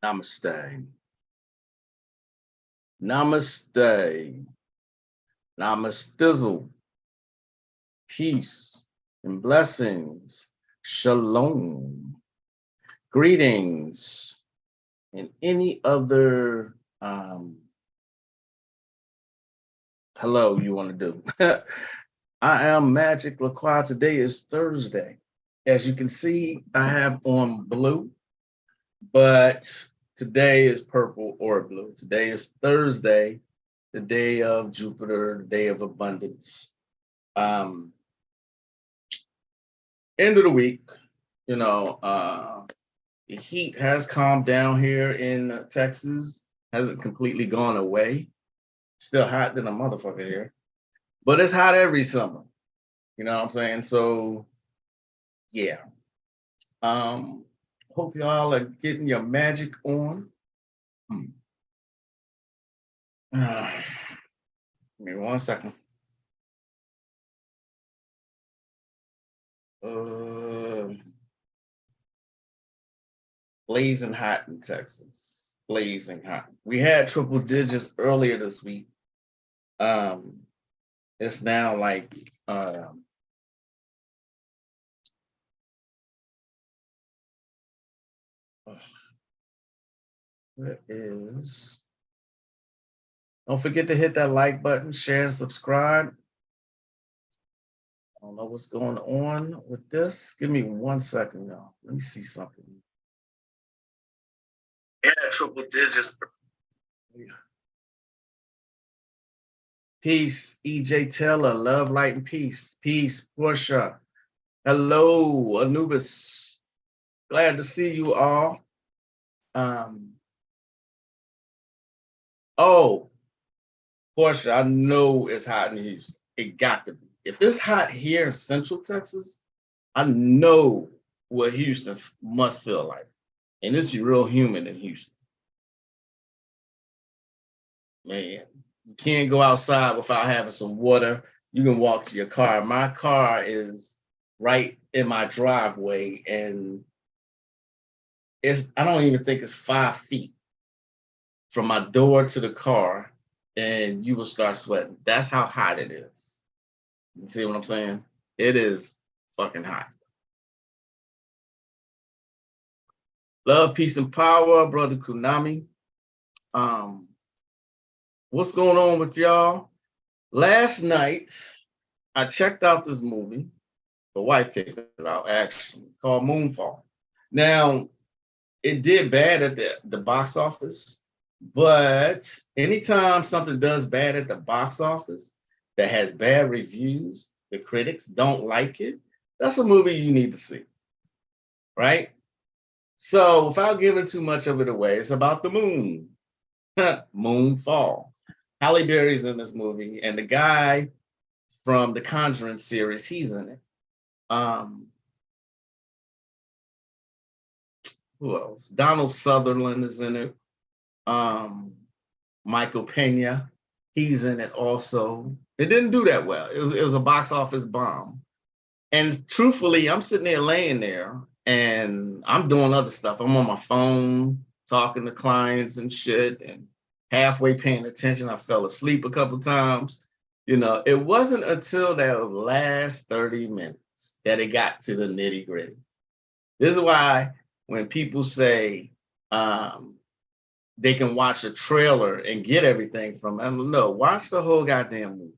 Namaste. Namaste. Namastizzle. Peace and blessings. Shalom. Greetings. And any other hello you want to do. I am Magic LaCroix. Today is Thursday. As you can see, I have on blue, but today is purple or blue. Today is Thursday, the day of Jupiter, the day of abundance. End of the week, the heat has calmed down here in Texas, hasn't completely gone away. Still hot than a motherfucker here, but it's hot every summer. You know what I'm saying? So, yeah. Hope y'all are getting your magic on. Give me 1 second. Blazing hot in Texas. Blazing hot. We had triple digits earlier this week. It's now like where is? Don't forget to hit that like button, share, and subscribe. I don't know what's going on with this. Give me 1 second, y'all. Let me see something. Yeah, triple digits. Peace, EJ Taylor, love, light, and peace. Peace, Portia. Hello, Anubis. Glad to see you all. Oh, Portia, I know it's hot in Houston. It got to be. If it's hot here in Central Texas, I know what Houston must feel like. And it's real humid in Houston. Man, you can't go outside without having some water. You can walk to your car. My car is right in my driveway, and I don't even think it's 5 feet from my door to the car, and you will start sweating. That's how hot it is. You see what I'm saying? It is fucking hot. Love, peace, and power, brother Kunami. What's going on with y'all? Last night, I checked out this movie. The wife picked it out, actually, called Moonfall. Now, it did bad at the box office, but anytime something does bad at the box office that has bad reviews, the critics don't like it, that's a movie you need to see, right? So without giving too much of it away, it's about the moon, Moonfall. Halle Berry's in this movie, and the guy from the Conjuring series, he's in it. Who else? Donald Sutherland is in it. Michael Pena, he's in it also. It didn't do that well. It was a box office bomb. And truthfully, I'm sitting there laying there and I'm doing other stuff. I'm on my phone talking to clients and shit and halfway paying attention. I fell asleep a couple times. It wasn't until that last 30 minutes that it got to the nitty gritty. This is why when people say they can watch a trailer and get everything from it, no, watch the whole goddamn movie.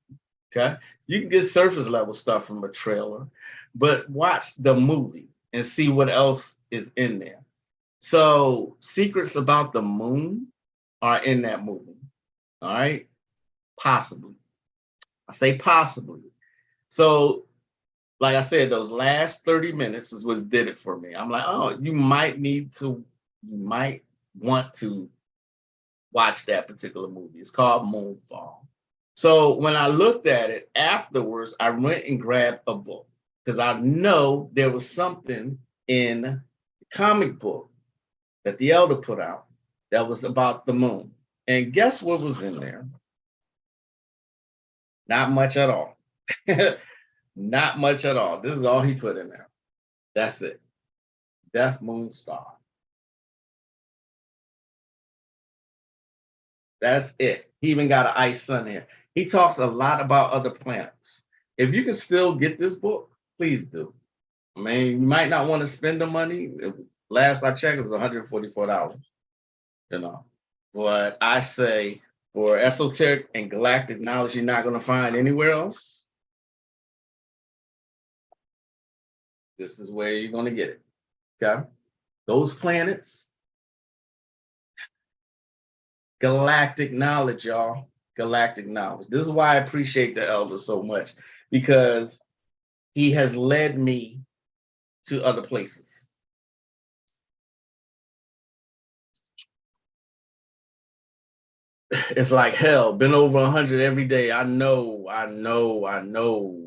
Okay, you can get surface level stuff from a trailer, but watch the movie and see what else is in there. So secrets about the moon are in that movie. All right, possibly. I say possibly. So, like I said, those last 30 minutes is what did it for me. I'm like, oh, you might want to watch that particular movie. It's called Moonfall. So when I looked at it afterwards, I went and grabbed a book because I know there was something in the comic book that the elder put out that was about the moon. And guess what was in there? Not much at all. Not much at all. This is all he put in there. That's it. Death Moon Star. That's it. He even got an ice sun here. He talks a lot about other planets. If you can still get this book, please do. I mean, you might not want to spend the money. Last I checked, it was $144, you know. But I say for esoteric and galactic knowledge you're not going to find anywhere else, this is where you're going to get it. Okay? Those planets, galactic knowledge, y'all. Galactic knowledge. This is why I appreciate the elder so much, because he has led me to other places. It's like hell. Been over 100 every day. I know.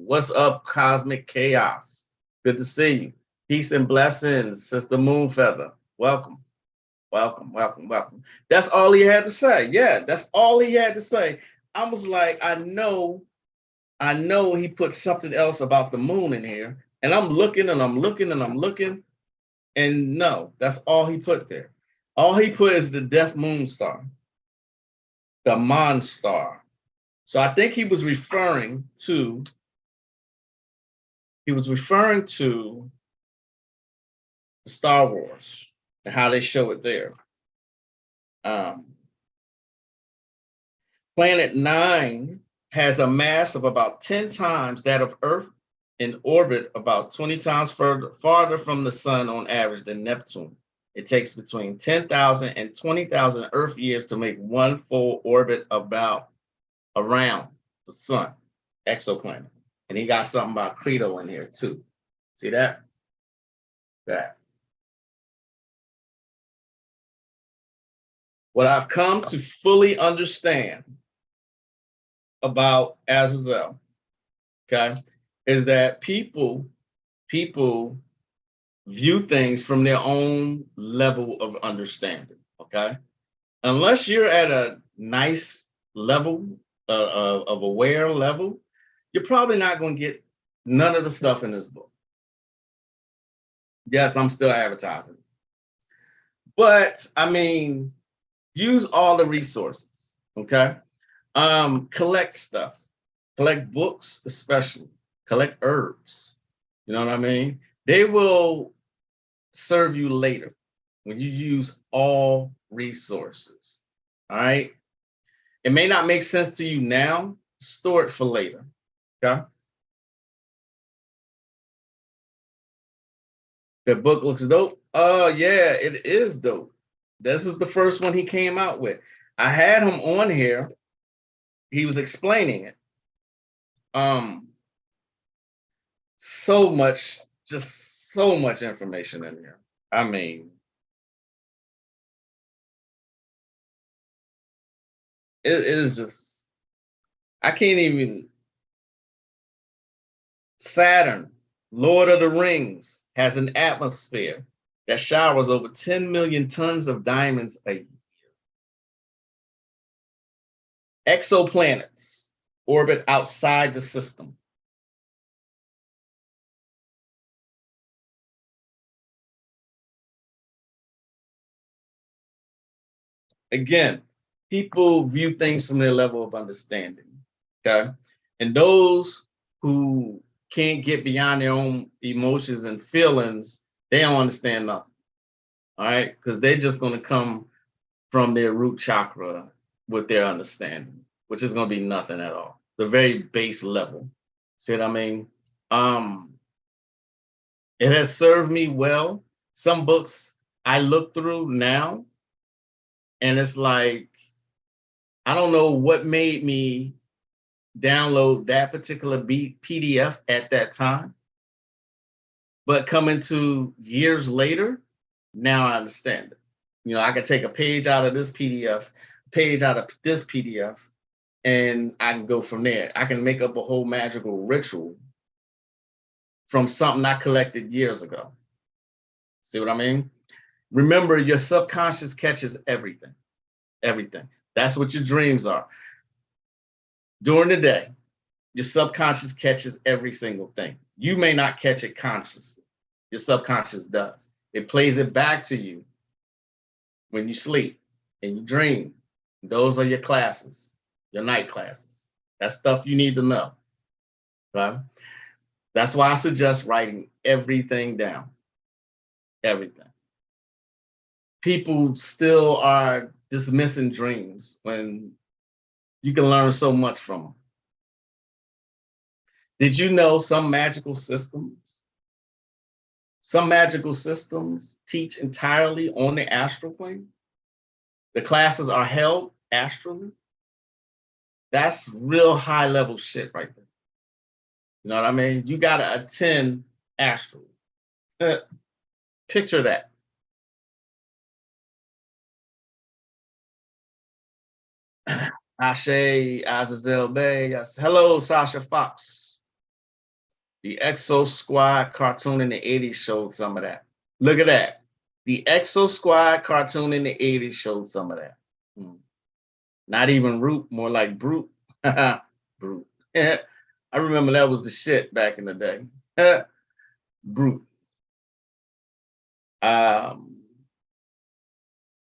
What's up, Cosmic Chaos? Good to see you. Peace and blessings, Sister Moonfeather. Welcome. That's all he had to say. Yeah, that's all he had to say. I was like, I know he put something else about the moon in here. And I'm looking, and no, that's all he put there. All he put is the death moon star, the Mon star. So I think he was referring to Star Wars and how they show it there. Planet 9 has a mass of about 10 times that of Earth, in orbit about 20 times farther from the sun on average than Neptune. It takes between 10,000 and 20,000 Earth years to make one full orbit around the sun, exoplanet. And he got something about Credo in here too. See that? That. What I've come to fully understand about Azazel, okay, is that people view things from their own level of understanding, okay? Unless you're at a nice level of aware level, you're probably not going to get none of the stuff in this book. Yes, I'm still advertising. But, I mean, use all the resources, okay? Collect stuff. Collect books, especially. Collect herbs. You know what I mean? They will serve you later when you use all resources. All right? It may not make sense to you now. Store it for later. Okay? The book looks dope. Oh, yeah, it is dope. This is the first one he came out with. I had him on here. He was explaining it. So much information in here. I mean, it is just, I can't even. Saturn, Lord of the Rings, has an atmosphere that showers over 10 million tons of diamonds a year. Exoplanets orbit outside the system. Again, people view things from their level of understanding, okay? And those who can't get beyond their own emotions and feelings, they don't understand nothing, all right? Because they're just going to come from their root chakra with their understanding, which is going to be nothing at all. The very base level. See what I mean? It has served me well. Some books I look through now, and it's like, I don't know what made me download that particular PDF at that time. But coming to years later, now I understand it. You know, I can take a page out of this PDF, page out of this PDF, and I can go from there. I can make up a whole magical ritual from something I collected years ago. See what I mean? Remember, your subconscious catches everything. Everything. That's what your dreams are. During the day, your subconscious catches every single thing. You may not catch it consciously. Your subconscious does. It plays it back to you when you sleep and you dream. Those are your classes, your night classes. That's stuff you need to know. Okay? That's why I suggest writing everything down. Everything. People still are dismissing dreams when you can learn so much from them. Did you know some magical systems teach entirely on the astral plane? The classes are held astrally. That's real high level shit right there. You know what I mean? You got to attend astrally. Picture that. Ashe Azazel Bay. Yes. Hello, Sasha Fox. The Exo Squad cartoon in the 80s showed some of that. Look at that. The Exo Squad cartoon in the 80s showed some of that. Not even Root, more like Brute. Brute. I remember that was the shit back in the day. Brute.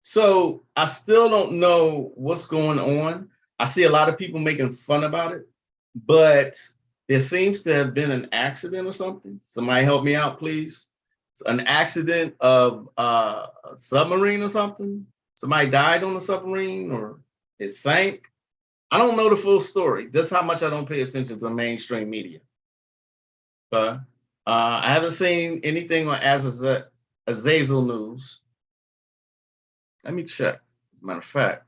So I still don't know what's going on. I see a lot of people making fun about it, but there seems to have been an accident or something. Somebody help me out, please. An accident of a submarine or something. Somebody died on a submarine or it sank. I don't know the full story. Just how much I don't pay attention to the mainstream media. But I haven't seen anything on Azazel News. Let me check. As a matter of fact,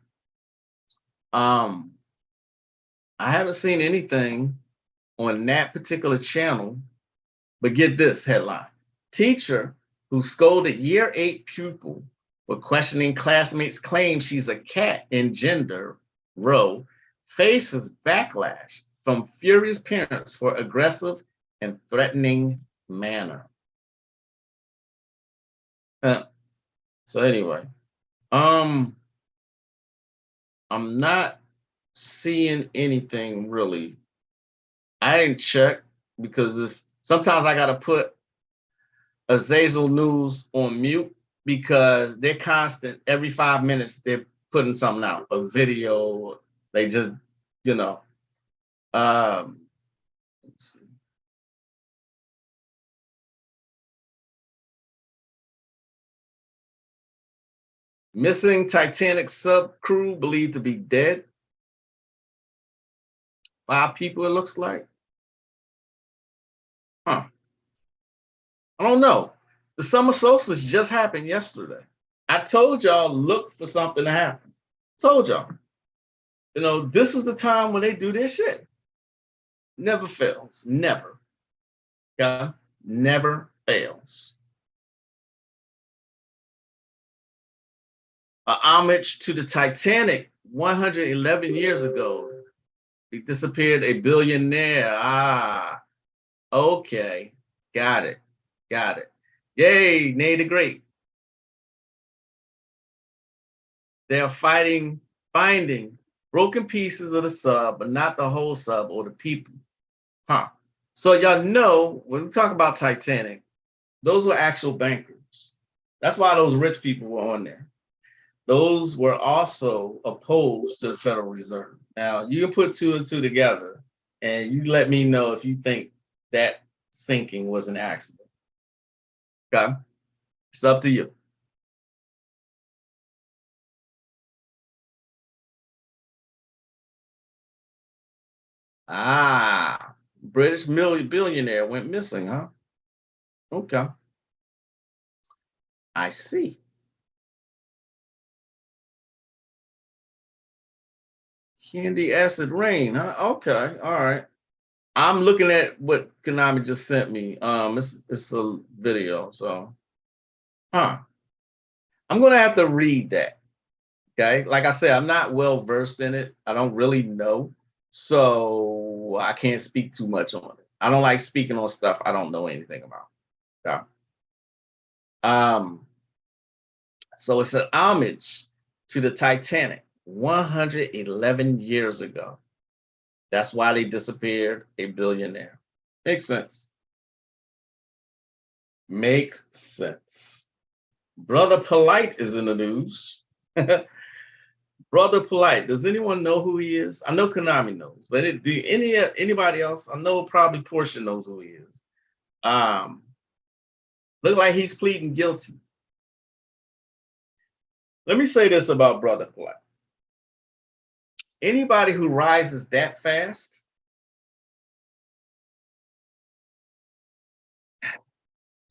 I haven't seen anything on that particular channel. But get this headline: Teacher who scolded year 8 pupil for questioning classmates' claim she's a cat in gender row faces backlash from furious parents for aggressive and threatening manner. So anyway, I'm not seeing anything really. I didn't check because if sometimes I gotta put Azazel News on mute because they're constant. Every 5 minutes they're putting something out, a video. They just, you know. Let's see. Missing Titanic sub crew believed to be dead. 5 people, it looks like. Huh. I don't know. The summer solstice just happened yesterday. I told y'all, look for something to happen. Told y'all. You know, this is the time when they do their shit. Never fails. Never. Yeah. Never fails. A homage to the Titanic 111 years ago. It disappeared a billionaire. Ah, okay. Got it. Got it. Yay, Nay the Great. They're finding broken pieces of the sub, but not the whole sub or the people. Huh. So y'all know when we talk about Titanic, those were actual bankers. That's why those rich people were on there. Those were also opposed to the Federal Reserve. Now, you can put 2 and 2 together, and you let me know if you think that sinking was an accident. Okay? It's up to you. Ah, British billionaire went missing, huh? Okay. I see. Candy acid rain, huh? Okay, all right. I'm looking at what Konami just sent me. It's a video, so I'm gonna have to read that. Okay, like I said, I'm not well versed in it. I don't really know, so I can't speak too much on it. I don't like speaking on stuff I don't know anything about. Okay. Um, so it's an homage to the Titanic 111 years ago. That's why they disappeared a billionaire. Makes sense. Makes sense. Brother Polite is in the news. Brother Polite. Does anyone know who he is? I know Konami knows, but do anybody else? I know probably Portia knows who he is. Look like he's pleading guilty. Let me say this about Brother Polite. Anybody who rises that fast,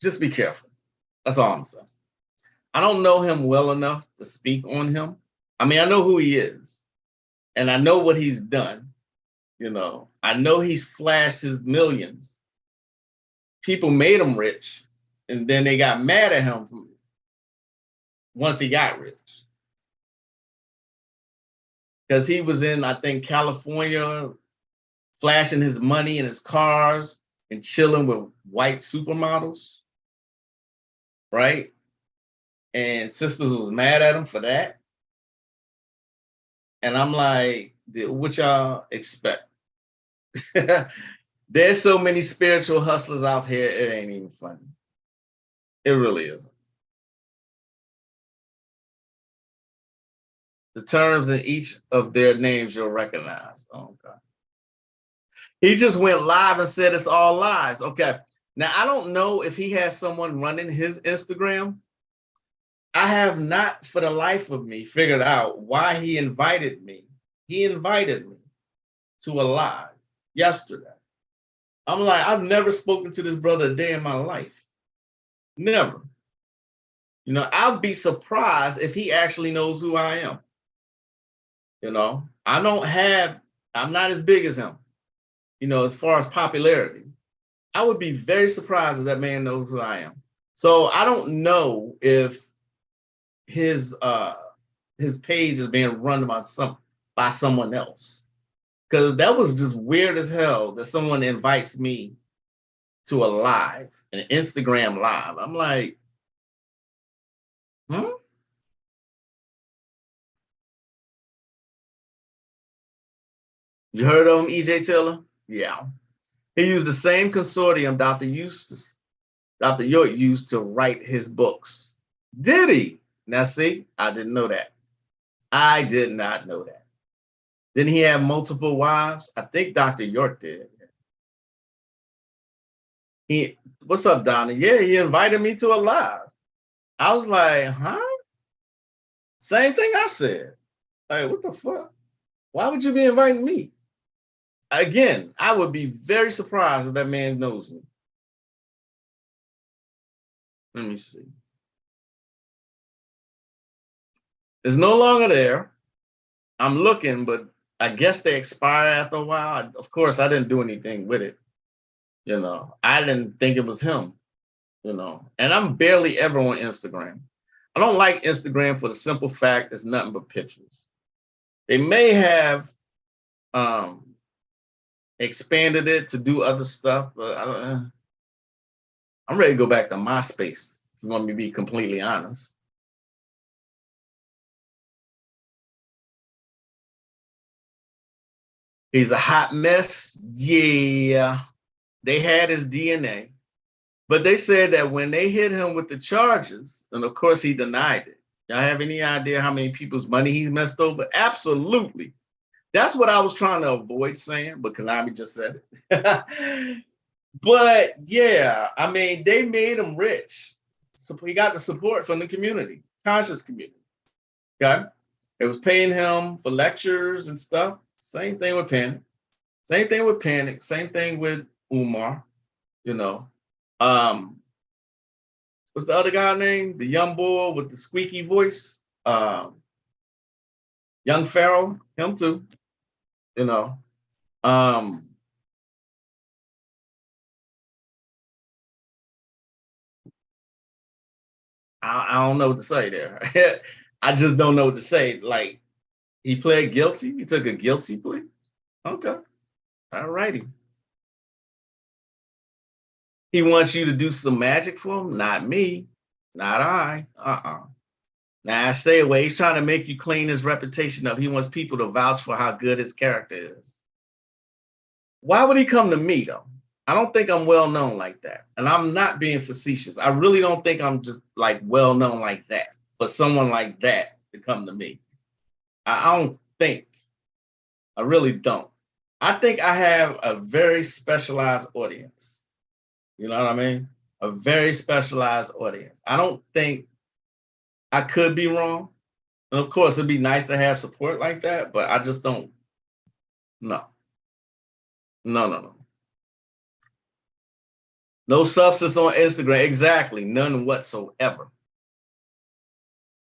just be careful. That's all I'm saying. I don't know him well enough to speak on him. I mean, I know who he is, and I know what he's done. I know he's flashed his millions. People made him rich, and then they got mad at him once he got rich. Because he was in, I think, California, flashing his money in his cars and chilling with white supermodels, right? And sisters was mad at him for that. And I'm like, what y'all expect? There's so many spiritual hustlers out here, it ain't even funny. It really isn't. The terms in each of their names you'll recognize. Oh, God. He just went live and said it's all lies. Okay. Now, I don't know if he has someone running his Instagram. I have not, for the life of me, figured out why he invited me. He invited me to a live yesterday. I'm like, I've never spoken to this brother a day in my life. Never. I'll be surprised if he actually knows who I am. I'm not as big as him, as far as popularity. I would be very surprised if that man knows who I am. So I don't know if his page is being run by someone else. Because that was just weird as hell that someone invites me to a live, an Instagram live. I'm like, You heard of him, EJ Taylor? Yeah. He used the same consortium Dr. York used to write his books. Did he? Now, see, I didn't know that. I did not know that. Didn't he have multiple wives? I think Dr. York did. What's up, Donna? Yeah, he invited me to a live. I was like, huh? Same thing I said. Like, what the fuck? Why would you be inviting me? Again, I would be very surprised if that man knows me. Let me see. It's no longer there. I'm looking, but I guess they expire after a while. Of course, I didn't do anything with it. I didn't think it was him, and I'm barely ever on Instagram. I don't like Instagram for the simple fact it's nothing but pictures. They may have expanded it to do other stuff, but I'm ready to go back to MySpace, if you want me to be completely honest. He's a hot mess. Yeah. They had his DNA. But they said that when they hit him with the charges, and of course he denied it. Y'all have any idea how many people's money he's messed over? Absolutely. That's what I was trying to avoid saying, but Konami just said it. But yeah, I mean, they made him rich. So he got the support from the community, conscious community. Okay. It was paying him for lectures and stuff. Same thing with Panic. Same thing with Panic. Same thing with Umar. What's the other guy name? The young boy with the squeaky voice. Young Pharaoh, him too. I don't know what to say there. I just don't know what to say. Like, he pled guilty. He took a guilty plea. Okay. All righty. He wants you to do some magic for him? Not me. Not I. Nah, stay away. He's trying to make you clean his reputation up. He wants people to vouch for how good his character is. Why would he come to me, though? I don't think I'm well known like that. And I'm not being facetious. I really don't think I'm just like well known like that for someone like that to come to me. I don't think. I really don't. I think I have a very specialized audience. You know what I mean? A very specialized audience. I don't think I could be wrong. And of course, it'd be nice to have support like that, but I just don't. No, no, no, no. No substance on Instagram. Exactly. None whatsoever.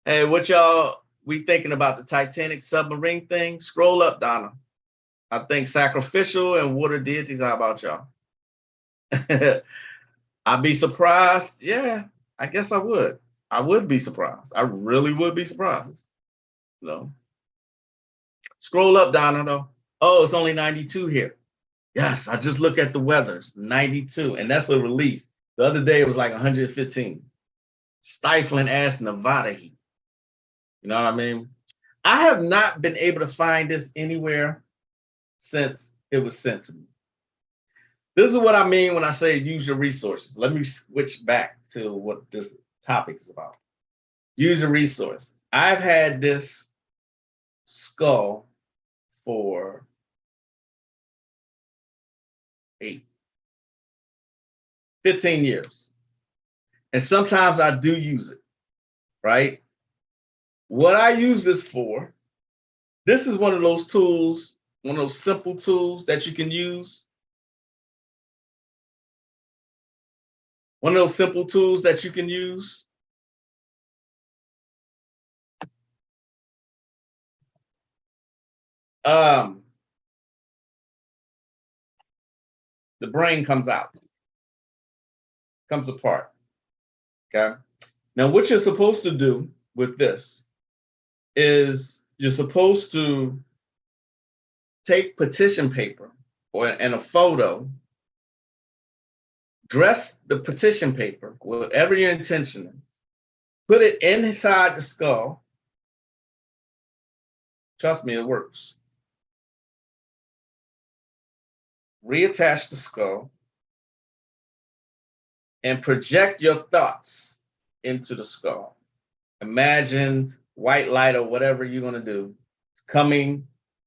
Hey, what y'all we thinking about the Titanic submarine thing? Scroll up, Donna. I think sacrificial and water deities. How about y'all? I'd be surprised. Yeah, I guess I would. I would be surprised. I really would be surprised. No. Scroll up, Donna, though. Oh, it's only 92 here. Yes, I just look at the weather. It's 92, and that's a relief. The other day it was like 115. Stifling ass Nevada heat. You know what I mean? I have not been able to find this anywhere since it was sent to me. This is what I mean when I say use your resources. Let me switch back to what this topic is about. Use your resources. I've had this skull for 15 years. And sometimes I do use it, right? What I use this for, this is one of those tools, one of those simple tools that you can use. One of those simple tools that you can use. The brain comes out, comes apart. Okay. Now, what you're supposed to do with this is you're supposed to take petition paper and a photo, dress the petition paper, whatever your intention is, put it inside the skull. Trust me, it works. Reattach the skull and project your thoughts into the skull. Imagine white light or whatever you're going to do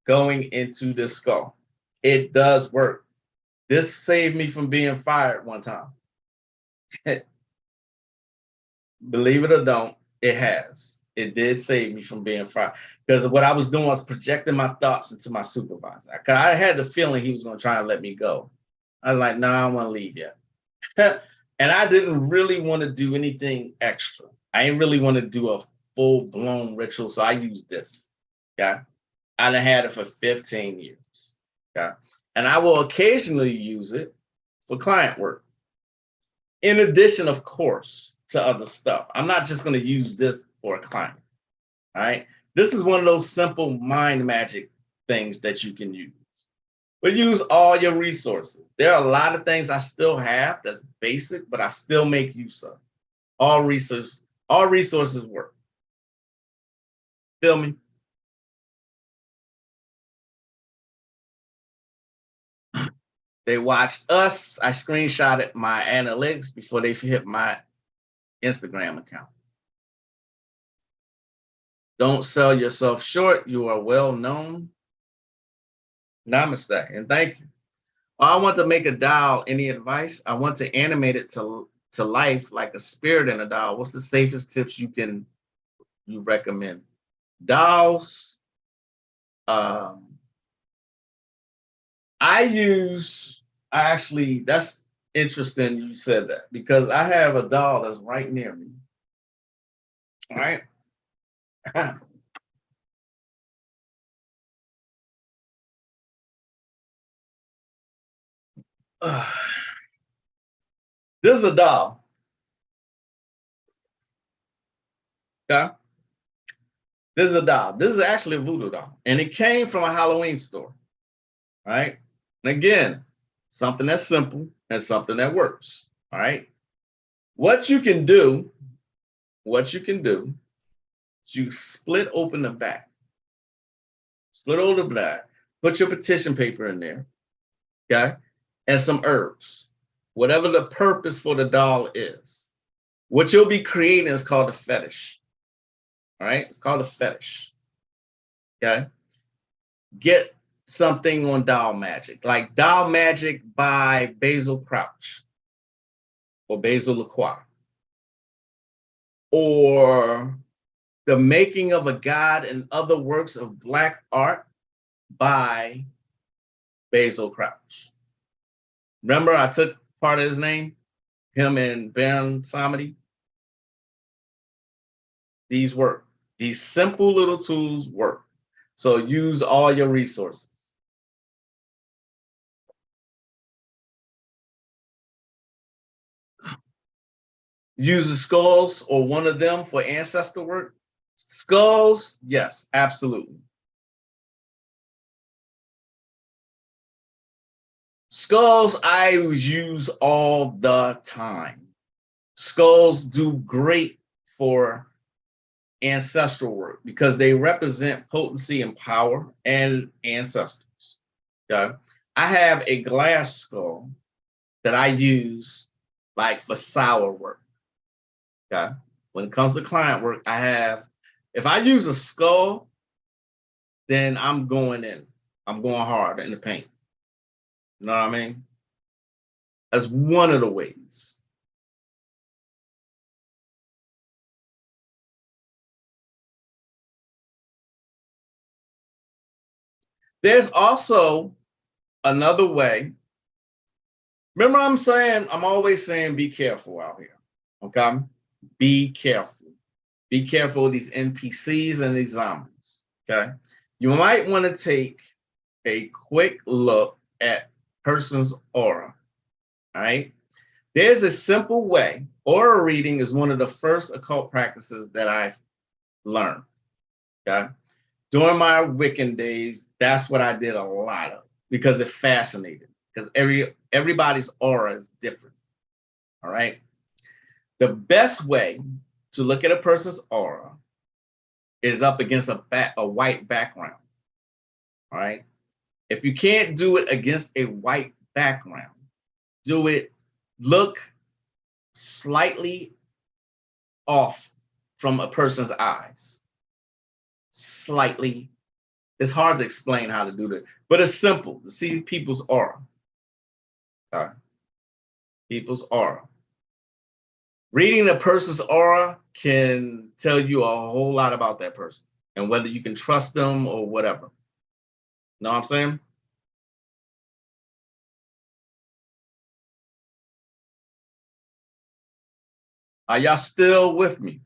going into this skull. It does work. This saved me from being fired one time. Believe it or don't, it has. It did save me from being fired because what I was doing was projecting my thoughts into my supervisor. I had the feeling he was going to try and let me go. I was like, no, I don't want to leave yet. And I didn't really want to do anything extra. I didn't really want to do a full-blown ritual, so I used this. Okay. I done had it for 15 years. Okay. And I will occasionally use it for client work. In addition, of course, to other stuff. I'm not just going to use this for a client. All right. This is one of those simple mind magic things that you can use. But use all your resources. There are a lot of things I still have that's basic, but I still make use of. All resources work. Feel me? They watch us. I screenshotted my analytics before they hit my Instagram account. Don't sell yourself short. You are well known. Namaste and thank you. I want to make a doll. Any advice? I want to animate it to life like a spirit in a doll. What's the safest tips you recommend? Dolls. That's interesting you said that because I have a doll that's right near me. All right. This is a doll. Okay. This is a doll. This is actually a voodoo doll. And it came from a Halloween store. Right. And again, something that's simple and something that works. All right. What you can do is you split open the back. Split open the back. Put your petition paper in there. Okay. And some herbs. Whatever the purpose for the doll is. What you'll be creating is called a fetish. All right. It's called a fetish. Okay. Get something on Dial Magic, like Dial Magic by Basil Crouch or Basil Lacroix, or The Making of a God and Other Works of Black Art by Basil Crouch. Remember, I took part of his name, him and Baron Samedi. These work. These simple little tools work. So use all your resources. Use the skulls or one of them for ancestor work. Skulls, yes, absolutely. Skulls I use all the time. Skulls do great for ancestral work because they represent potency and power and ancestors. Okay. I have a glass skull that I use like for sour work. Okay. When it comes to client work, I have, if I use a skull, then I'm going in. I'm going hard in the paint. You know what I mean? That's one of the ways. There's also another way. Remember, I'm always saying be careful out here. Okay? Be careful. Be careful of these NPCs and these zombies. Okay? You might want to take a quick look at person's aura. All right? There's a simple way. Aura reading is one of the first occult practices that I learned. Okay? During my Wiccan days, that's what I did a lot of because it fascinated. Because everybody's aura is different. All right. The best way to look at a person's aura is up against a white background. All right. If you can't do it against a white background, look slightly off from a person's eyes. Slightly. It's hard to explain how to do that, but it's simple to see people's aura. Okay. People's aura. Reading a person's aura can tell you a whole lot about that person and whether you can trust them or whatever. Know what I'm saying? Are y'all still with me?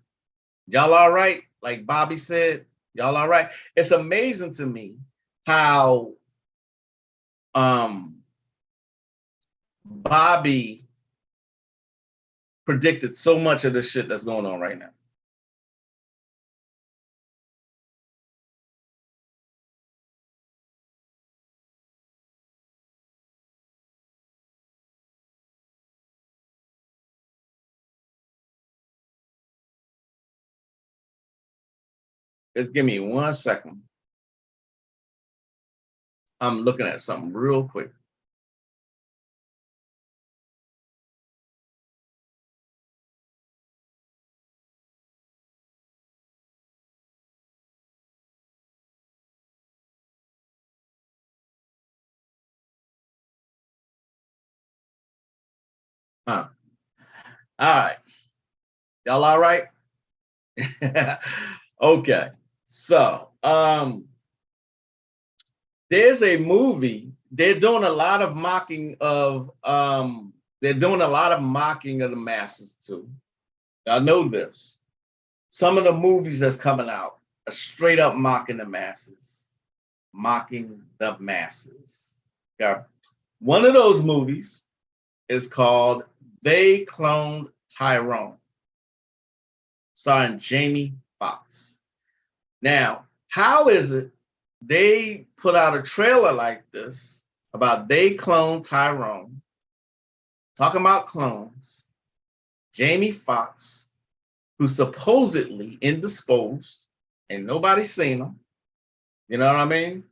Y'all all right? Like Bobby said, y'all all right? It's amazing to me how Bobby predicted so much of the shit that's going on right now. Just give me 1 second. I'm looking at something real quick. Huh. All right. Y'all all right? Okay. So, there's a movie. They're doing a lot of mocking of they're doing a lot of mocking of the masses too. I know this. Some of the movies that's coming out are straight up mocking the masses. Mocking the masses. Okay. One of those movies is called They Cloned Tyrone, starring Jamie Foxx. Now, how is it they put out a trailer like this about They Cloned Tyrone, talking about clones, Jamie Foxx, who's supposedly indisposed and nobody's seen him? You know what I mean?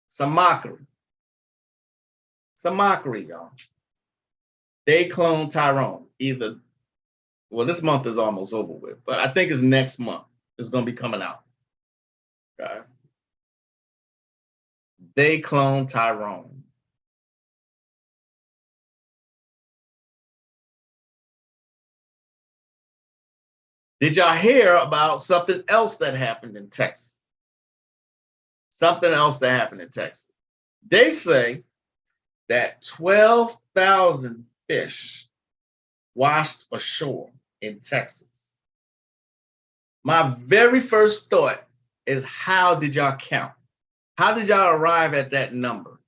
Some mockery. Some mockery, y'all. They cloned Tyrone. Well, this month is almost over with, but I think it's next month. It's going to be coming out. Okay. They cloned Tyrone. Did y'all hear about something else that happened in Texas? Something else that happened in Texas. They say that 12,000 fish washed ashore in Texas. My very first thought is, how did y'all count? How did y'all arrive at that number?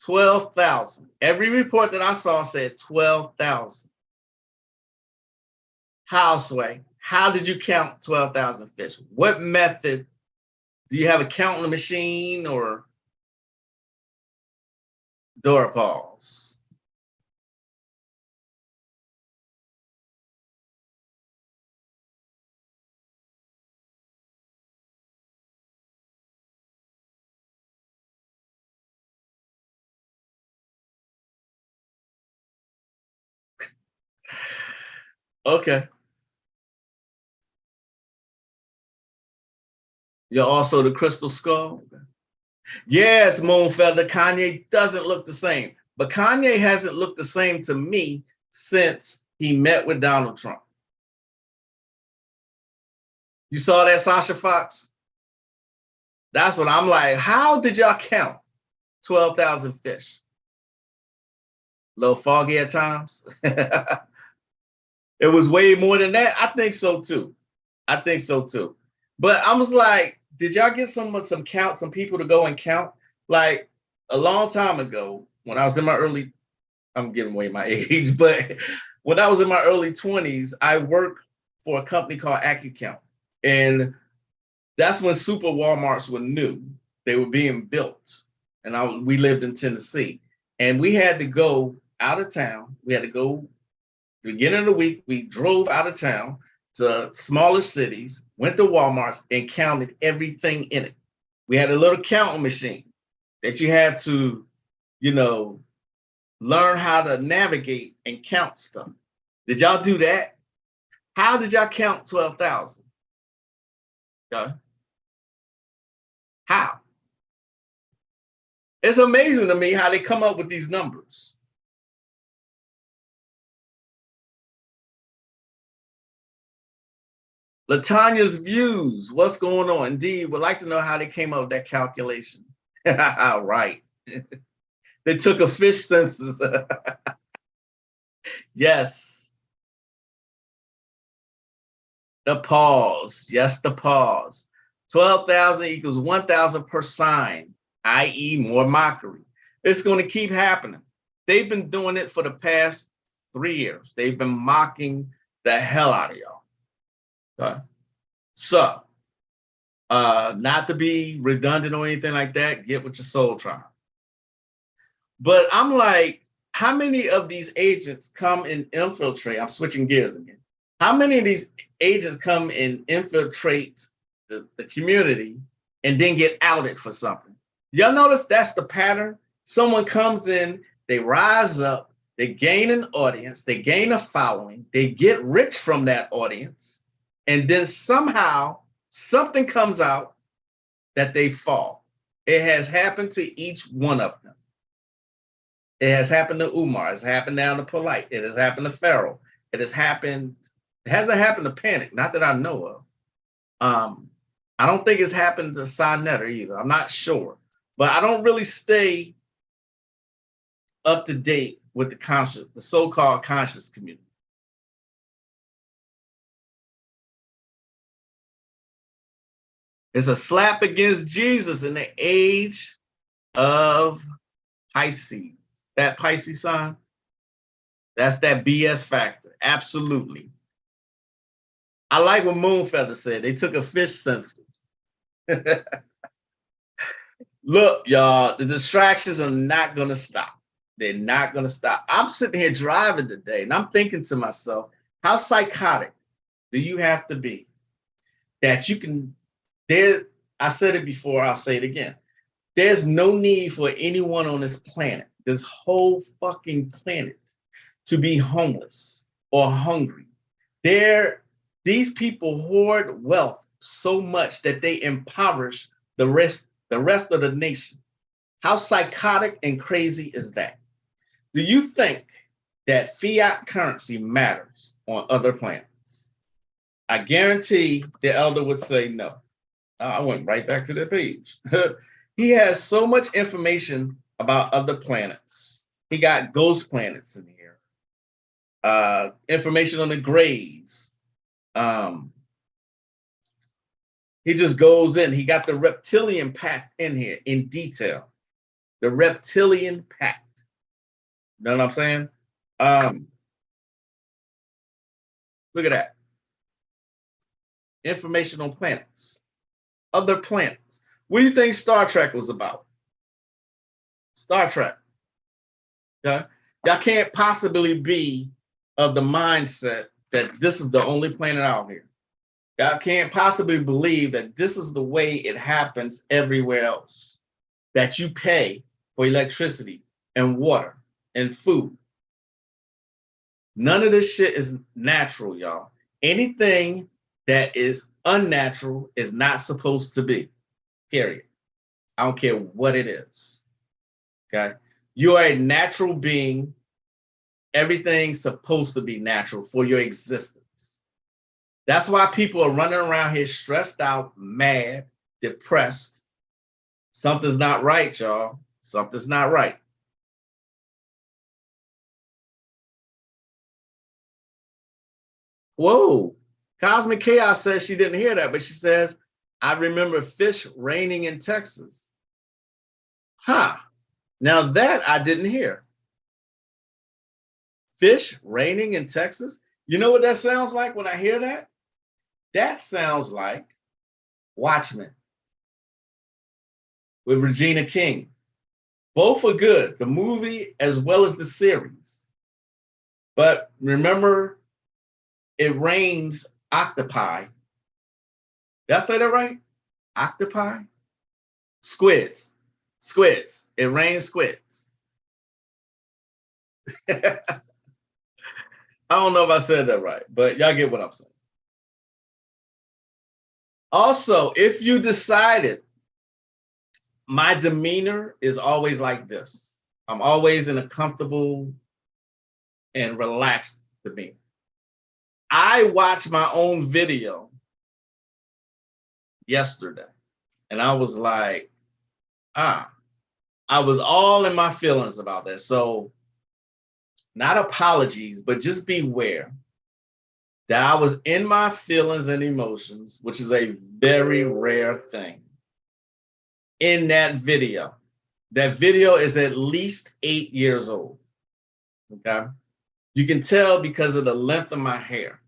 12,000. Every report that I saw said 12,000. How, Sway? How did you count 12,000 fish? What method? Do you have a counting machine or Dora pause? Okay. You're also the crystal skull? Yes, Moonfelder, Kanye doesn't look the same. But Kanye hasn't looked the same to me since he met with Donald Trump. You saw that, Sasha Fox? That's what I'm like. How did y'all count 12,000 fish? A little foggy at times. It was way more than that. I think so too. I think so too. But I was like, did y'all get some people to go and count? Like a long time ago, when I was in my early, I'm giving away my age, but when I was in my early 20s, I worked for a company called AccuCount. And that's when super Walmarts were new. They were being built. And we lived in Tennessee. And we had to go out of town. We had to go beginning of the week. We drove out of town to smaller cities, went to Walmarts and counted everything in it. We had a little counting machine that you had to, learn how to navigate and count stuff. Did y'all do that? How did y'all count 12,000? Okay. How? It's amazing to me how they come up with these numbers. Latanya's views, what's going on? Indeed, would like to know how they came up with that calculation. Right. They took a fish census. Yes. The pause. Yes, the pause. 12,000 equals 1,000 per sign, i.e. more mockery. It's going to keep happening. They've been doing it for the past 3 years. They've been mocking the hell out of y'all. Okay. So, not to be redundant or anything like that, get with your soul tribe. But I'm like, how many of these agents come and infiltrate? I'm switching gears again. How many of these agents come and infiltrate the community and then get outed for something? Y'all notice that's the pattern? Someone comes in, they rise up, they gain an audience, they gain a following, they get rich from that audience, and then somehow something comes out that they fall. It has happened to each one of them. It has happened to Umar. It's happened now to Polite. It has happened to Pharaoh. It hasn't happened to Panic, not that I know of. I don't think it's happened to Sinetta either. I'm not sure. But I don't really stay up to date with the so-called conscious community. It's a slap against Jesus in the age of Pisces. That Pisces sign, that's that BS factor. Absolutely. I like what Moonfeather said. They took a fish census. Look, y'all, the distractions are not going to stop. They're not going to stop. I'm sitting here driving today, and I'm thinking to myself, how psychotic do you have to be that you can, I said it before, I'll say it again. There's no need for anyone on this planet, this whole fucking planet, to be homeless or hungry. These people hoard wealth so much that they impoverish the rest of the nation. How psychotic and crazy is that? Do you think that fiat currency matters on other planets? I guarantee the elder would say no. I went right back to the page. He has so much information about other planets. He got ghost planets in here, information on the grays. He just goes in. He got the reptilian pact in here in detail. The reptilian pact. You know what I'm saying? Look at that. Information on planets. Other planets. What do you think Star Trek was about? Star Trek. Okay? Y'all can't possibly be of the mindset that this is the only planet out here. Y'all can't possibly believe that this is the way it happens everywhere else. That you pay for electricity and water and food. None of this shit is natural, y'all. Anything that is unnatural is not supposed to be, period. I don't care what it is, okay? You are a natural being. Everything's supposed to be natural for your existence. That's why people are running around here stressed out, mad, depressed. Something's not right, y'all. Something's not right. Whoa. Cosmic Chaos says she didn't hear that, but she says, I remember fish raining in Texas. Huh. Now that I didn't hear. Fish raining in Texas? You know what that sounds like when I hear that? That sounds like Watchmen with Regina King. Both are good, the movie as well as the series. But remember, it rains octopi. Did I say that right? Octopi? Squids. Squids. It rains squids. I don't know if I said that right, but y'all get what I'm saying. Also, if you decided my demeanor is always like this, I'm always in a comfortable and relaxed demeanor. I watched my own video yesterday and I was like, I was all in my feelings about that. So not apologies, but just beware that I was in my feelings and emotions, which is a very rare thing in that video. That video is at least 8 years old, okay? You can tell because of the length of my hair,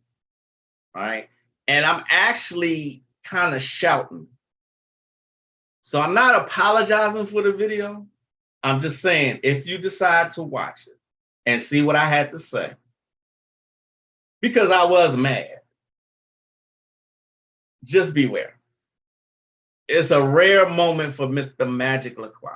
all right? And I'm actually kind of shouting. So I'm not apologizing for the video. I'm just saying, if you decide to watch it and see what I had to say, because I was mad, just beware. It's a rare moment for Mr. Magick LaCroix.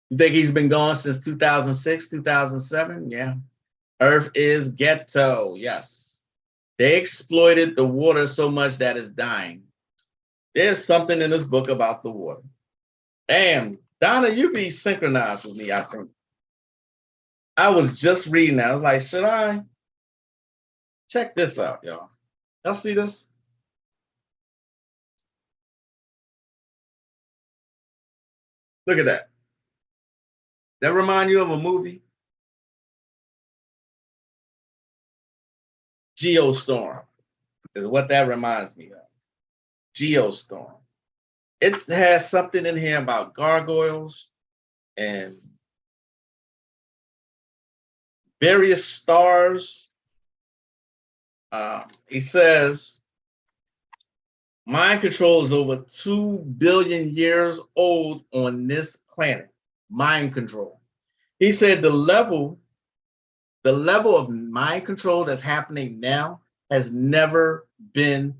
You think he's been gone since 2006, 2007? Yeah. Earth is ghetto. Yes. They exploited the water so much that it's dying. There's something in this book about the water. Damn, Donna, you be synchronized with me, I think. I was just reading that. I was like, should I? Check this out, y'all. Y'all see this? Look at that. That remind you of a movie? Geostorm is what that reminds me of. Geostorm. It has something in here about gargoyles and various stars. He says, mind control is over 2 billion years old on this planet. Mind control. He said the level of mind control that's happening now has never been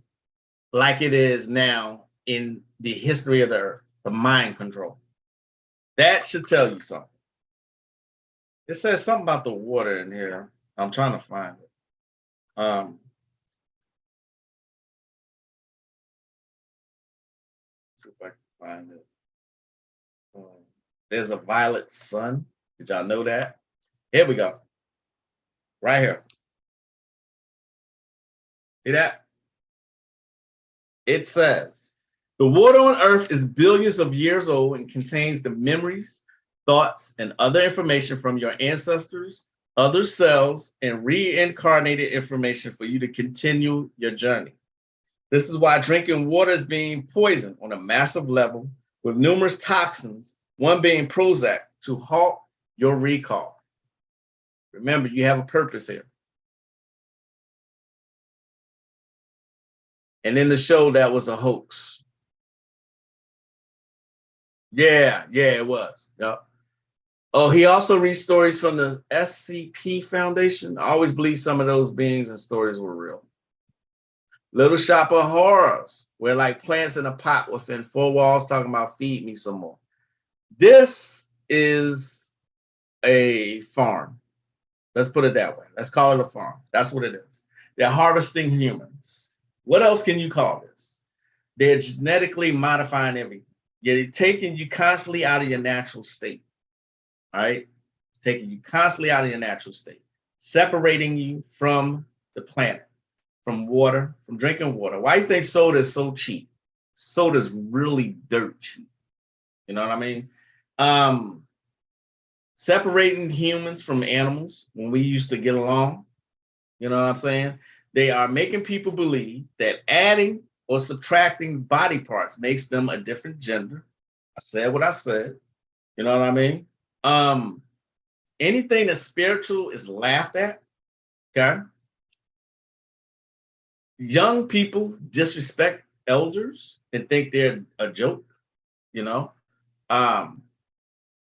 like it is now in the history of the earth, the mind control. That should tell you something. It says something about the water in here. I'm trying to find it. See if I can find it. Um, there's a violet sun. Did y'all know that? Here we go. Right here. See that? It says, the water on Earth is billions of years old and contains the memories, thoughts, and other information from your ancestors, other cells, and reincarnated information for you to continue your journey. This is why drinking water is being poisoned on a massive level with numerous toxins, one being Prozac, to halt your recall. Remember, you have a purpose here. And in the show, that was a hoax. Yeah, it was. Yep. Oh, he also reads stories from the SCP Foundation. I always believe some of those beings and stories were real. Little Shop of Horrors. We're like plants in a pot within four walls talking about feed me some more. This is a farm. Let's put it that way. Let's call it a farm. That's what it is. They're harvesting humans. What else can you call this? They're genetically modifying everything. They're taking you constantly out of your natural state. All right? Taking you constantly out of your natural state, separating you from the planet, from water, from drinking water. Why do you think soda is so cheap? Soda's really dirt cheap. You know what I mean? Separating humans from animals when we used to get along. You know what I'm saying? They are making people believe that adding or subtracting body parts makes them a different gender. I said what I said. You know what I mean? Anything that's spiritual is laughed at. Okay. Young people disrespect elders and think they're a joke. You know,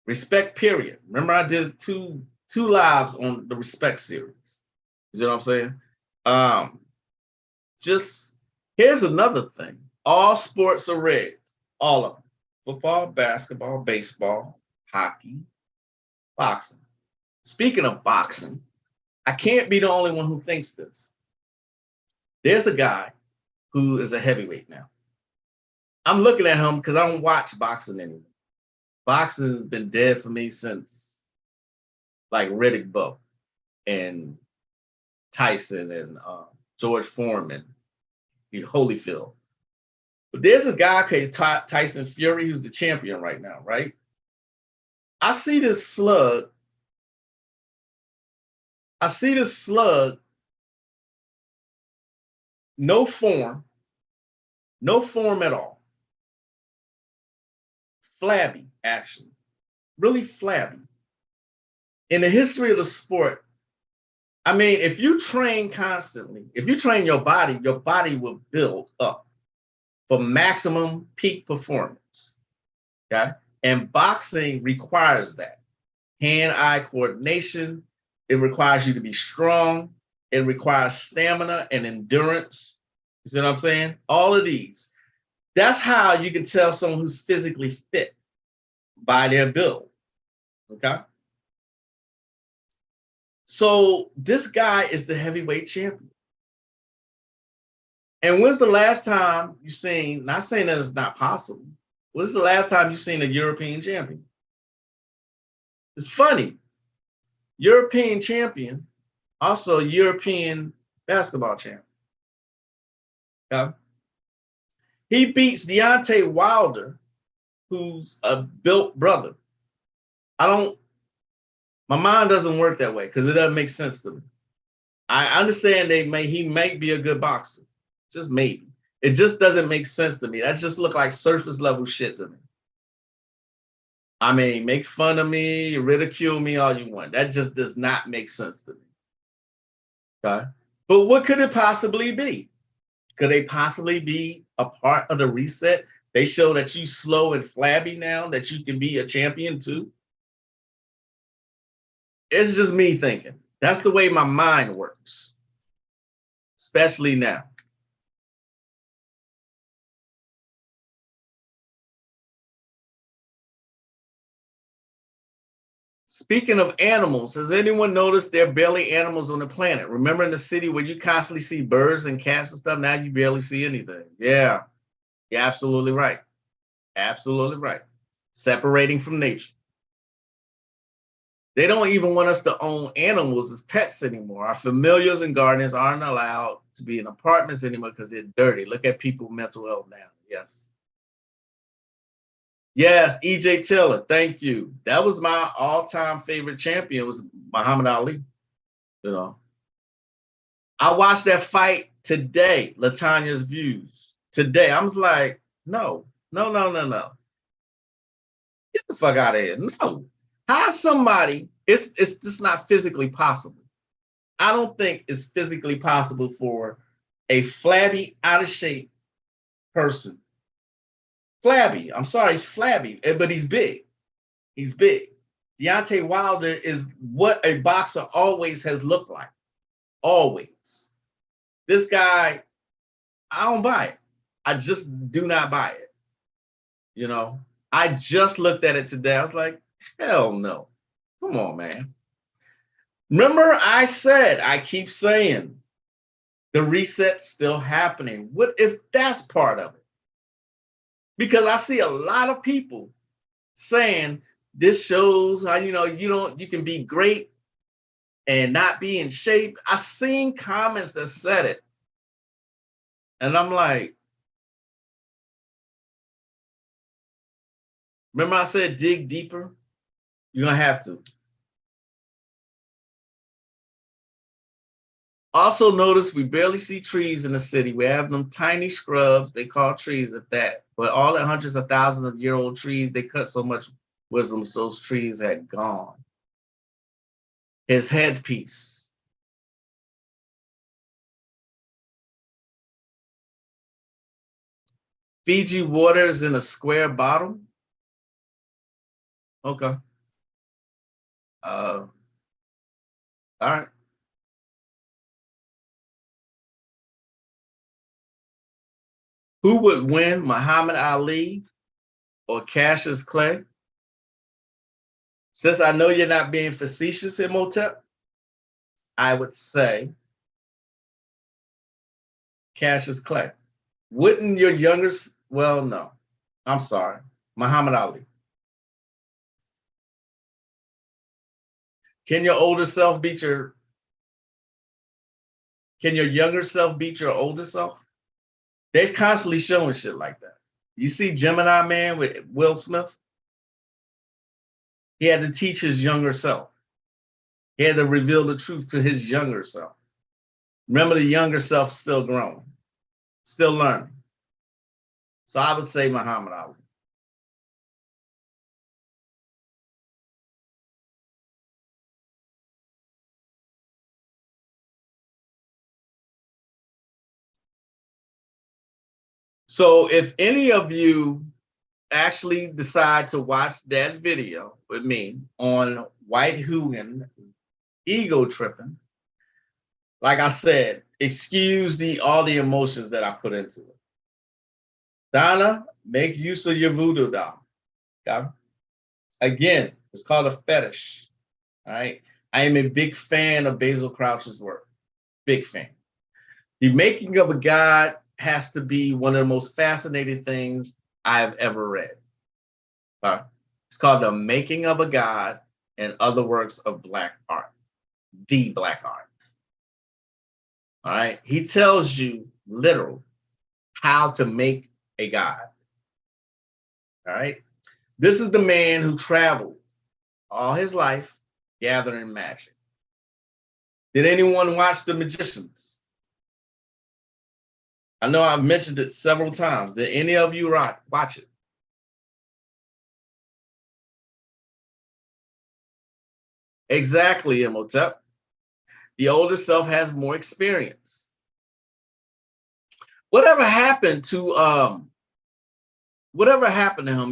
respect. Period. Remember, I did two lives on the respect series. You know what I'm saying? Just here's another thing. All sports are rigged. All of them. Football, basketball, baseball, hockey, boxing. Speaking of boxing, I can't be the only one who thinks this. There's a guy who is a heavyweight now. I'm looking at him because I don't watch boxing anymore. Boxing has been dead for me since like Riddick Bowe and Tyson and George Foreman, Holyfield. But there's a guy called Tyson Fury who's the champion right now, right? I see this slug. No form at all. Flabby, actually. Really flabby. In the history of the sport, I mean, if you train constantly, if you train your body will build up for maximum peak performance. Okay. And boxing requires that. Hand-eye coordination. It requires you to be strong. It requires stamina and endurance. You see what I'm saying? All of these. That's how you can tell someone who's physically fit by their build. Okay. So this guy is the heavyweight champion. And when's the last time you seen, not saying that it's not possible, when's the last time you seen a European champion? It's funny. European champion, also European basketball champion. Okay? He beats Deontay Wilder, who's a built brother. My mind doesn't work that way because it doesn't make sense to me. I understand he might be a good boxer. Just maybe. It just doesn't make sense to me. That just look like surface level shit to me. I mean, make fun of me, ridicule me all you want. That just does not make sense to me. Okay. But what could it possibly be? Could they possibly be a part of the reset? They show that you slow and flabby now, that you can be a champion too. It's just me thinking. That's the way my mind works, especially now. Speaking of animals, has anyone noticed there are barely animals on the planet? Remember in the city where you constantly see birds and cats and stuff? Now you barely see anything. Yeah, you're absolutely right. Absolutely right. Separating from nature. They don't even want us to own animals as pets anymore. Our familiars and gardeners aren't allowed to be in apartments anymore because they're dirty. Look at people's mental health now. Yes. Yes, EJ Taylor. Thank you. That was my all-time favorite champion was Muhammad Ali. You know, I watched that fight today, Latanya's views. Today. I was like, no, no, no, no, no. Get the fuck out of here. No. How somebody, it's just not physically possible. I don't think it's physically possible for a flabby, out of shape person. Flabby. I'm sorry, he's flabby, but he's big. He's big. Deontay Wilder is what a boxer always has looked like. Always. This guy, I don't buy it. I just do not buy it. You know, I just looked at it today. I was like, hell no. Come on, man. Remember, I said, I keep saying, the reset's still happening. What if that's part of it? Because I see a lot of people saying this shows how you can be great and not be in shape. I seen comments that said it. And I'm like, remember I said dig deeper? You're gonna have to. Also notice we barely see trees in the city. We have them tiny scrubs, they call trees at that. But all the hundreds of thousands of year old trees, they cut so much wisdom, so those trees had gone. His headpiece. Fiji water is in a square bottle. Okay. All right. Who would win, Muhammad Ali or Cassius Clay? Since I know you're not being facetious, Imhotep, I would say Cassius Clay. Wouldn't your younger, well, no, I'm sorry, Muhammad Ali. Can your older self beat your, can your younger self beat your older self? They're constantly showing shit like that. You see Gemini Man with Will Smith? He had to teach his younger self. He had to reveal the truth to his younger self. Remember, the younger self still growing, still learning. So I would say Muhammad Ali. So if any of you actually decide to watch that video with me on White Hoogan ego tripping, like I said, excuse all the emotions that I put into it. Donna, make use of your voodoo doll. Okay? Again, it's called a fetish. All right. I am a big fan of Basil Crouch's work. Big fan. The Making of a God has to be one of the most fascinating things I've ever read. It's called The Making of a God and Other Works of Black Art. The Black Art. All right. He tells you literally how to make a God. All right. This is the man who traveled all his life gathering magic. Did anyone watch The Magicians? I know I've mentioned it several times. Did any of you watch it? Exactly, Imhotep. The older self has more experience. Whatever happened to him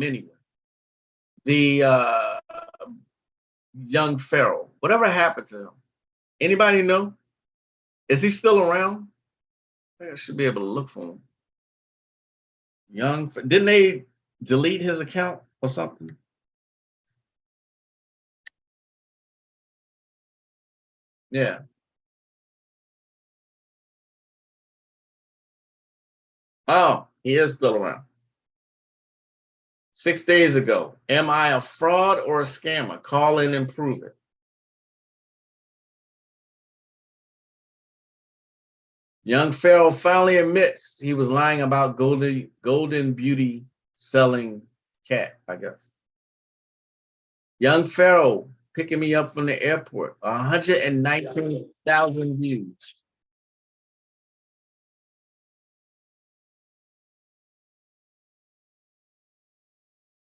anyway? The young pharaoh. Whatever happened to him? Anybody know? Is he still around? I should be able to look for him. Didn't they delete his account or something? Yeah. Oh, he is still around. 6 days ago. Am I a fraud or a scammer? Call in and prove it. Young Pharaoh finally admits he was lying about golden beauty selling cat, I guess. Young Pharaoh picking me up from the airport. 119,000 views.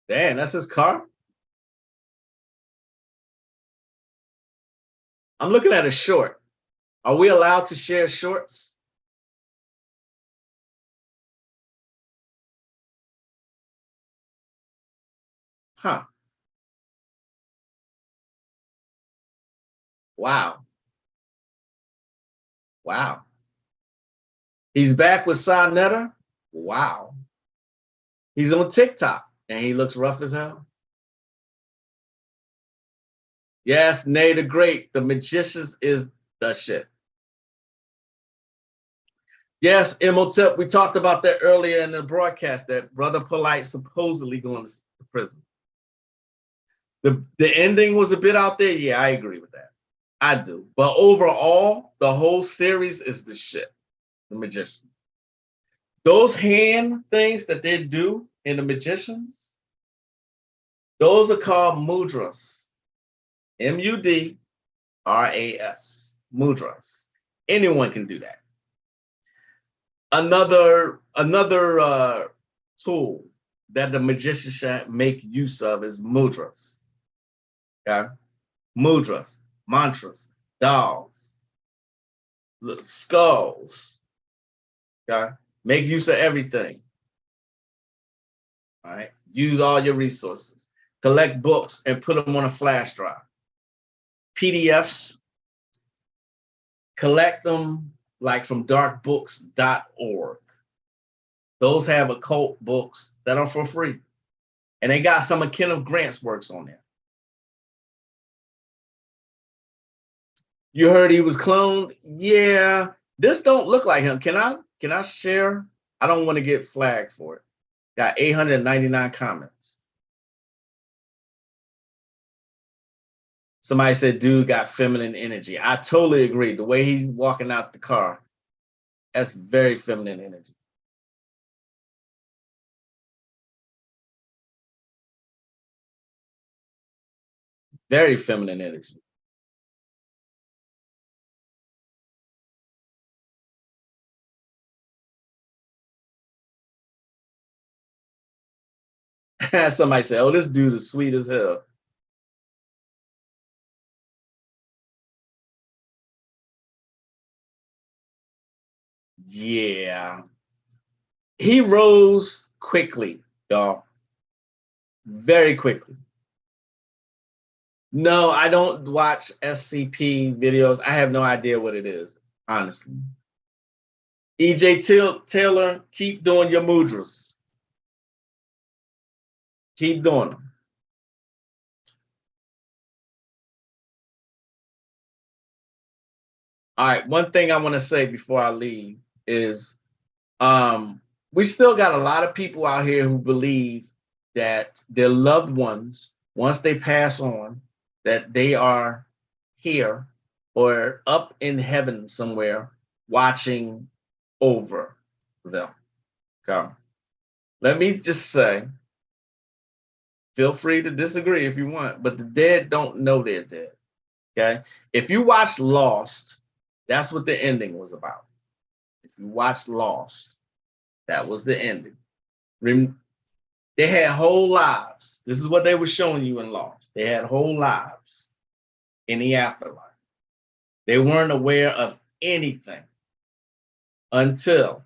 Damn, that's his car? I'm looking at a short. Are we allowed to share shorts? Huh. Wow. Wow. He's back with Sonetta. Wow. He's on TikTok and he looks rough as hell. Yes, Nay the Great, the magicians is the shit. Yes, Imhotep, we talked about that earlier in the broadcast, that Brother Polite supposedly going to prison. The ending was a bit out there. Yeah, I agree with that. I do. But overall, the whole series is the shit. The Magician. Those hand things that they do in the Magicians, those are called mudras. Mudras. Mudras. Anyone can do that. Another tool that the magician should make use of is mudras. Okay, mudras, mantras, dolls, skulls. Okay, make use of everything. All right, use all your resources. Collect books and put them on a flash drive. PDFs, collect them like from darkbooks.org. Those have occult books that are for free. And they got some of Kenneth Grant's works on there. You heard he was cloned? Yeah. This don't look like him. Can I share? I don't want to get flagged for it. Got 899 comments. Somebody said, dude got feminine energy. I totally agree. The way he's walking out the car, that's very feminine energy. Very feminine energy. Somebody said, oh, this dude is sweet as hell. Yeah. He rose quickly, y'all. Very quickly. No, I don't watch SCP videos. I have no idea what it is, honestly. EJ Taylor, keep doing your mudras. Keep doing them. All right. One thing I want to say before I leave is we still got a lot of people out here who believe that their loved ones, once they pass on, that they are here or up in heaven somewhere watching over them. Okay. Let me just say, feel free to disagree if you want, but the dead don't know they're dead. Okay. If you watch Lost, that's what the ending was about. If you watched Lost, that was the ending. They had whole lives. This is what they were showing you in Lost. They had whole lives in the afterlife. They weren't aware of anything until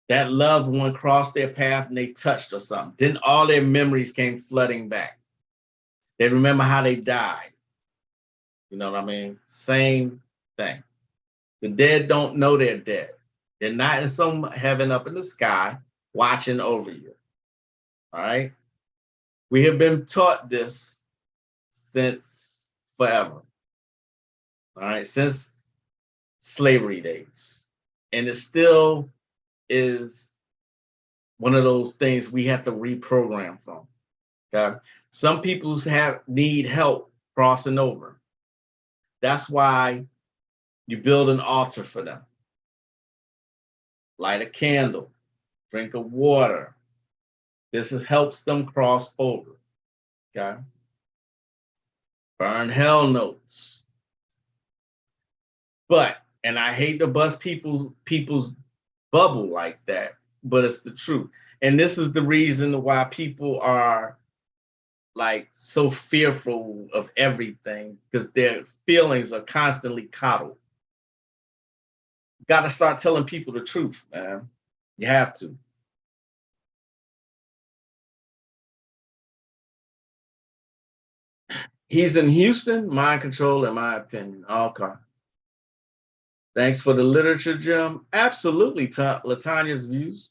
that loved one crossed their path and they touched or something. Then all their memories came flooding back. They remember how they died. You know what I mean? Same thing. The dead don't know they're dead. They're not in some heaven up in the sky watching over you. All right? We have been taught this since forever. All right, since slavery days. And it still is one of those things we have to reprogram from. Okay. Some people need help crossing over. That's why you build an altar for them. Light a candle, drink of water. Helps them cross over. Okay. Burn hell notes. But, and I hate to bust people's bubble like that, but it's the truth. And this is the reason why people are like so fearful of everything, because their feelings are constantly coddled. Got to start telling people the truth, man. You have to. He's in Houston, mind control, in my opinion. Okay. Thanks for the literature, Jim. Absolutely, Latanya's views.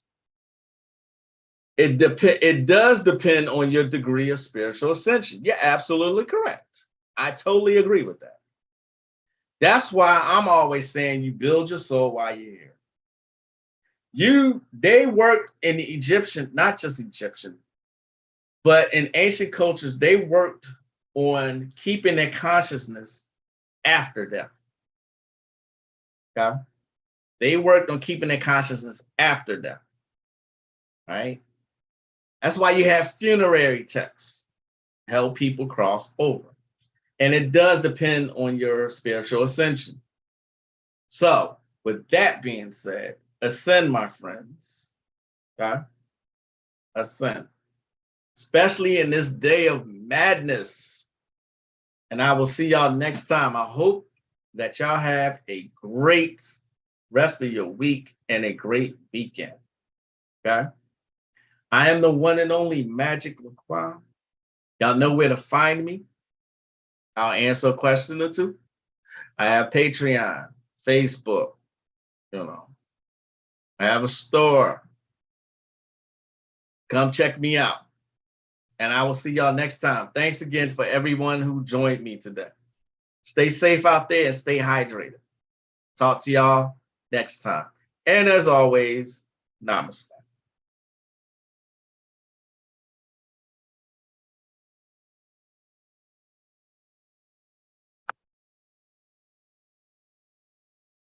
It does depend on your degree of spiritual ascension. You're absolutely correct. I totally agree with that. That's why I'm always saying you build your soul while you're here. They worked in the Egyptian, not just Egyptian, but in ancient cultures, they worked on keeping their consciousness after death. Okay? They worked on keeping their consciousness after death. Right? That's why you have funerary texts to help people cross over. And it does depend on your spiritual ascension. So, with that being said, ascend, my friends. Okay? Ascend. Especially in this day of madness. And I will see y'all next time. I hope that y'all have a great rest of your week and a great weekend. Okay? I am the one and only Magick LaCroix. Y'all know where to find me. I'll answer a question or two. I have Patreon, Facebook, I have a store. Come check me out. And I will see y'all next time. Thanks again for everyone who joined me today. Stay safe out there and stay hydrated. Talk to y'all next time. And as always, namaste.